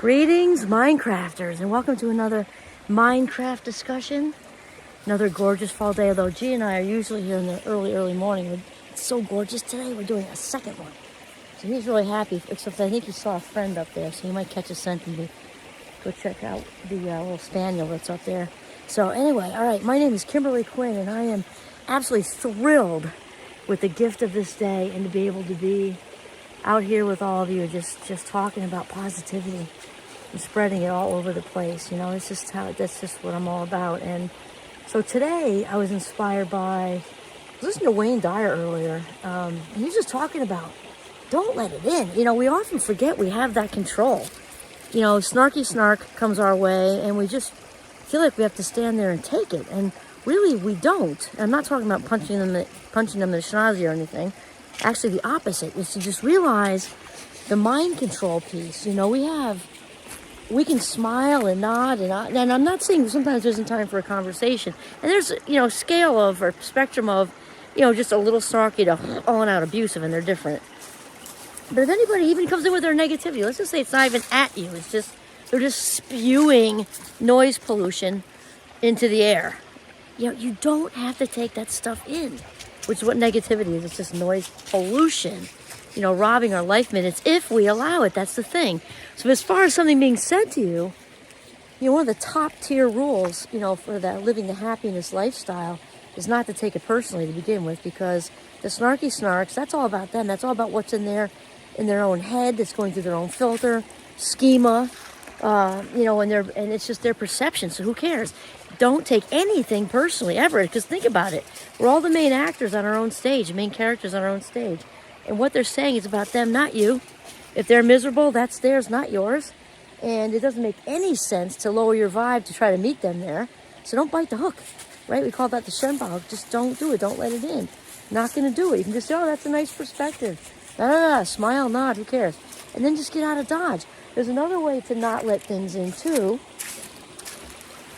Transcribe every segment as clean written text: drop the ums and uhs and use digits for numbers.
Greetings, Minecrafters, and welcome to another Minecraft discussion. Another gorgeous fall day, although G and I are usually here in the early morning. It's so gorgeous today, we're doing a second one. So he's really happy, except I think he saw a friend up there, so he might catch a scent and go check out the little spaniel that's up there. So anyway, all right, my name is Kimberly Quinn, and I am absolutely thrilled with the gift of this day and to be able to be out here with all of you, just talking about positivity and spreading it all over the place. You know, that's just what I'm all about. And so today I was inspired by, I was listening to Wayne Dyer earlier, and he was just talking about, don't let it in. You know, we often forget we have that control. You know, snarky snark comes our way, and we just feel like we have to stand there and take it. And really, we don't. I'm not talking about punching them in the schnoz or anything. Actually, the opposite is to just realize the mind control piece. You know, we can smile and nod, and I'm not saying sometimes there isn't time for a conversation. And there's, scale of or spectrum of, just a little snarky to all out abusive, and they're different. But if anybody even comes in with their negativity, let's just say it's not even at you. It's just, they're just spewing noise pollution into the air. You don't have to take that stuff in, which is what negativity is. It's just noise pollution, robbing our life minutes if we allow it. That's the thing. So as far as something being said to you, one of the top tier rules, for that living the happiness lifestyle is not to take it personally to begin with, because the snarky snarks, that's all about them. That's all about what's in their own head, that's going through their own filter, schema, and it's just their perception. So who cares? Don't take anything personally ever, because think about it. We're all the main actors on our own stage, main characters on our own stage. And what they're saying is about them, not you. If they're miserable, that's theirs, not yours. And it doesn't make any sense to lower your vibe to try to meet them there. So don't bite the hook, right? We call that the Shenbao. Just don't do it. Don't let it in. Not going to do it. You can just say, oh, that's a nice perspective. No. Smile, nod, who cares? And then just get out of Dodge. There's another way to not let things in, too.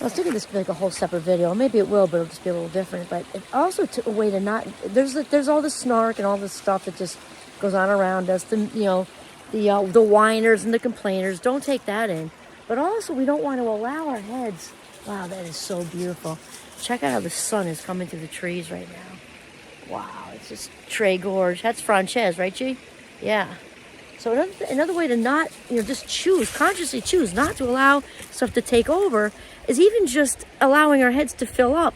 I was thinking this could be like a whole separate video. Maybe it will, but it'll just be a little different. But it also a way to not... There's all the snark and all the stuff that just goes on around us. The whiners and the complainers. Don't take that in. But also, we don't want to allow our heads... Wow, that is so beautiful. Check out how the sun is coming through the trees right now. Wow, it's just Trey Gorge. That's Frances, right, G? Yeah. So another way to not, just consciously choose not to allow stuff to take over is even just allowing our heads to fill up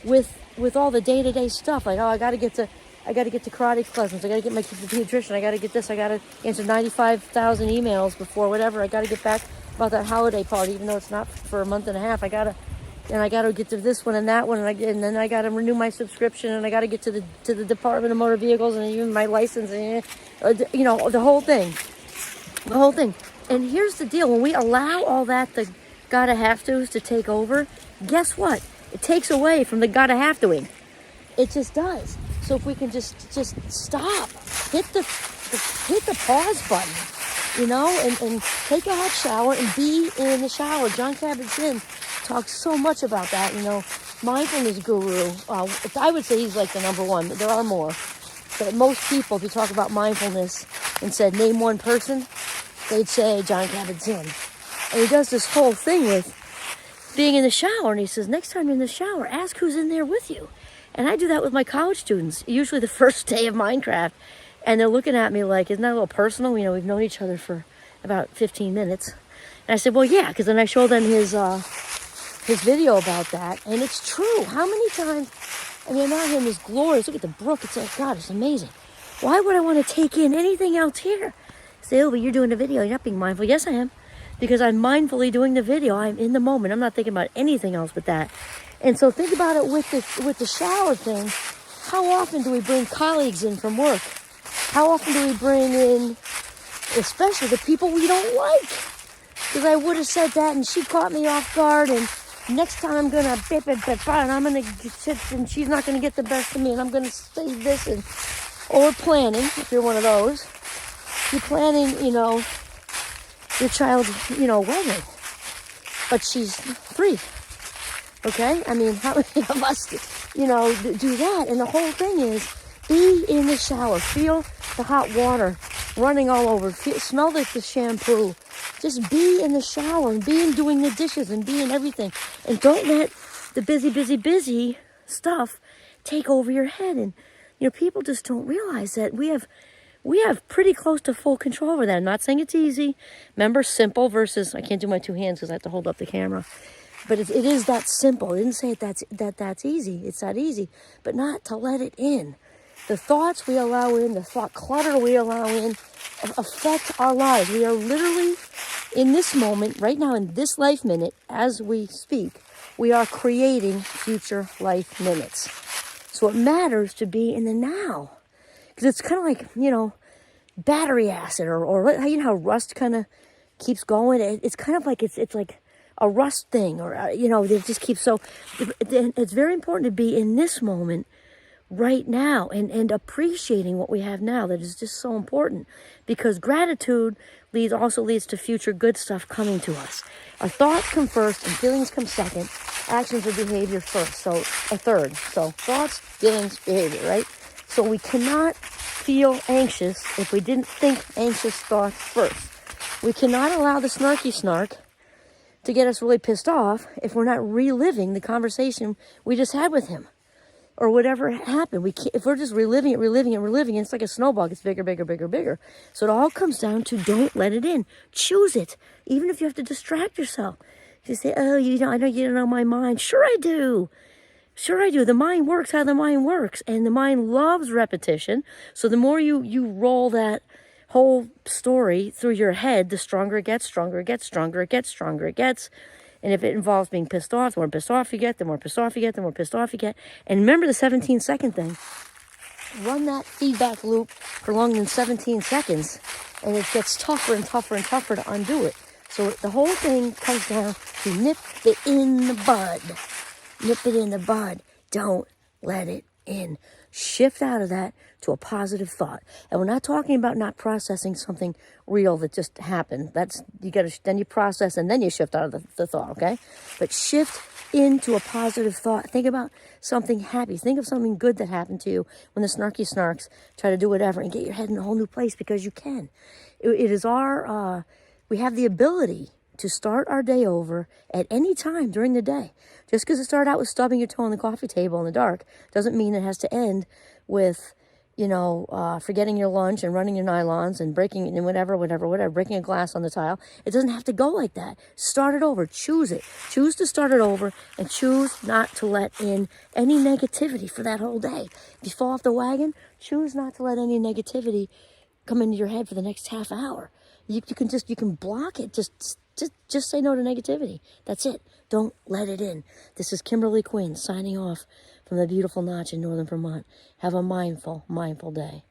with all the day-to-day stuff. Like, oh, I got to get to karate lessons. I got to get my kids to pediatrician. I got to get this. I got to answer 95,000 emails before whatever. I got to get back about that holiday party, even though it's not for a month and a half. I got to get to this one and that one, and then I got to renew my subscription, and I got to get to the Department of Motor Vehicles, and even my license, and the whole thing. And here's the deal: when we allow all that, the gotta have to's to take over, guess what? It takes away from the gotta have toing. It just does. So if we can just stop, hit the pause button, and take a hot shower and be in the shower. John Kabat-Zinn talks so much about that, mindfulness guru. I would say he's like the number one. There are more. But most people, if you talk about mindfulness and said, name one person, they'd say John Kabat-Zinn. And he does this whole thing with being in the shower. And he says, next time you're in the shower, ask who's in there with you. And I do that with my college students, usually the first day of Minecraft. And they're looking at me like, isn't that a little personal? We've known each other for about 15 minutes. And I said, well, yeah, because then I showed them his video about that. And it's true. How many times... I'm out here in this glorious, look at the brook, it's like, God, it's amazing. Why would I want to take in anything else here? Say, oh, but you're doing the video, you're not being mindful. Yes, I am, because I'm mindfully doing the video. I'm in the moment. I'm not thinking about anything else but that. And so think about it with the shower thing. How often do we bring colleagues in from work? How often do we bring in, especially the people we don't like? Because I would have said that, and she caught me off guard, and next time I'm going to bip, and I'm going to sit, and she's not going to get the best of me, and I'm going to say this, or planning, if you're one of those. You're planning, your child's, wedding, but she's 3, okay? I mean, how many of us, do that? And the whole thing is, be in the shower, feel the hot water running all over. Smell like the shampoo. Just be in the shower and be in doing the dishes and be in everything. And don't let the busy stuff take over your head. And, people just don't realize that we have pretty close to full control over that. I'm not saying it's easy. Remember, simple versus, I can't do my two hands because I have to hold up the camera. But it is that simple. I didn't say that's easy. It's that easy. But not to let it in. The thoughts we allow in, the thought clutter we allow in, affect our lives. We are literally, in this moment, right now, in this life minute, as we speak, we are creating future life minutes. So it matters to be in the now. Because it's kind of like, battery acid or how rust kind of keeps going. It's kind of like, it's like a rust thing or, it just keeps, so it's very important to be in this moment right now and appreciating what we have now. That is just so important, because gratitude also leads to future good stuff coming to us. Our thoughts come first and feelings come second. Actions or behavior first, so a third. So thoughts, feelings, behavior, right? So we cannot feel anxious if we didn't think anxious thoughts first. We cannot allow the snarky snark to get us really pissed off if we're not reliving the conversation we just had with him. Or whatever happened. If we're just reliving it, it's like a snowball. It gets bigger, bigger, bigger, bigger. So it all comes down to don't let it in. Choose it. Even if you have to distract yourself. You say, oh, I know you don't know my mind. Sure I do. Sure I do. The mind works how the mind works. And the mind loves repetition. So the more you roll that whole story through your head, the stronger it gets, stronger it gets, stronger it gets, stronger it gets. And if it involves being pissed off, the more pissed off you get, the more pissed off you get, the more pissed off you get. And remember the 17-second thing. Run that feedback loop for longer than 17 seconds, and it gets tougher and tougher and tougher to undo it. So the whole thing comes down to nip it in the bud. Nip it in the bud. Don't let it in. Shift out of that to a positive thought. And we're not talking about not processing something real that just happened. Then you process and then you shift out of the thought, okay? But shift into a positive thought. Think about something happy. Think of something good that happened to you when the snarky snarks try to do whatever, and get your head in a whole new place, because you can. It is we have the ability to start our day over at any time during the day. Just because it started out with stubbing your toe on the coffee table in the dark doesn't mean it has to end with, forgetting your lunch and running your nylons and breaking and whatever, breaking a glass on the tile. It doesn't have to go like that. Start it over. Choose it. Choose to start it over, and choose not to let in any negativity for that whole day. If you fall off the wagon, choose not to let any negativity come into your head for the next half hour. You can block it. Just say no to negativity. That's it. Don't let it in. This is Kimberly Quinn signing off from the beautiful Notch in northern Vermont. Have a mindful day.